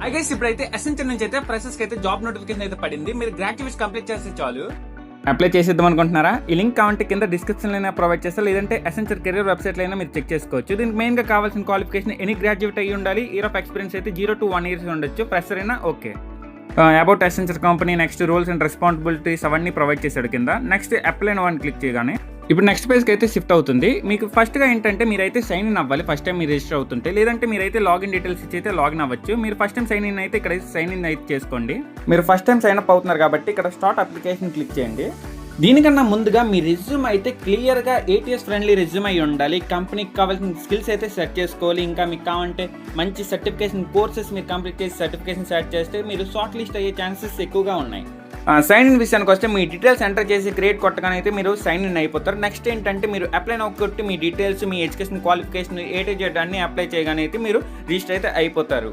I guys ఇప్పుడైతే essential నుంచి అయితే ఫ్రెషర్స్ కి అయితే జాబ్ నోటిఫికేషన్ అయితే పడింది. మీరు గ్రాడ్యుయేషన్ కంప్లీట్ చేస్తే చాలు అప్లై చేసేద్దాం అనుకుంటున్నారా? ఈ లింక్ కావాలంటే కింద డిస్క్రిప్షన్ లో ప్రొవైడ్ చేస్తారు, లేదంటే ఎసెన్షియల్ కెరీర్ వెబ్సైట్ లో మీరు చెక్ చేసుకోవచ్చు. దీనికి మెయిన్ గా కావాల్సిన క్వాలిఫికేషన్ ఎనీ గ్రాడ్యుయేట్ అయ్యి ఉండాలి. ఇయర్ ఆఫ్ ఎక్స్పీరియన్స్ అయితే 0 to 1 years ఉండొచ్చు. ఫ్రెషర్ అయినా okay. About essential company, next roles and responsibilities అవన్నీ ప్రొవైడ్ చేశాడు కింద. నెక్స్ట్ అప్లై నౌ అని క్లిక్ చేయగానే ఇప్పుడు నెక్స్ట్ పేజ్కి అయితే షిఫ్ట్ అవుతుంది. మీకు ఫస్ట్గా ఏంటంటే మీరైతే సైన్ ఇన్ అవ్వాలి ఫస్ట్ టైం మీరు రిజిస్టర్ అవుతుంటే, లేదంటే మీరైతే లాగిన్ డీటెయిల్స్ ఇచ్చి అయితే లాగిన్ అవ్వచ్చు. మీరు ఫస్ట్ టైం సైన్ ఇన్ అయితే ఇక్కడ సైన్ ఇన్ అయితే చేసుకోండి. మీరు ఫస్ట్ టైం సైన్ అప్ అవుతున్నారు కాబట్టి ఇక్కడ స్టార్ట్ అప్లికేషన్ క్లిక్ చేయండి. దీనికన్నా ముందుగా మీ రెజ్యూమ్ అయితే క్లియర్గా ATS ఫ్రెండ్లీ రెజ్యూమ్ అయి ఉండాలి. కంపెనీకి కావాల్సిన స్కిల్స్ అయితే సెట్ చేసుకోవాలి. ఇంకా మీకు కావాలంటే మంచి సర్టిఫికేషన్ కోర్సెస్ మీరు కంప్లీట్ చేసి సర్టిఫికేషన్ సెట్ చేస్తే మీరు షార్ట్ లిస్ట్ అయ్యే ఛాన్సెస్ ఎక్కువగా ఉన్నాయి. సైన్ ఇన్ విషయానికి వస్తే మీ డీటెయిల్స్ ఎంటర్ చేసి క్రియేట్ కొట్టగానే అయితే మీరు సైన్ ఇన్ అయిపోతారు. నెక్స్ట్ ఏంటంటే మీరు అప్లై నౌ కొట్టి మీ డీటెయిల్స్, మీ education qualification A to Z అన్ని అప్లై చేయగానే అయితే మీరు రిజిస్టర్ అయితే అయిపోతారు.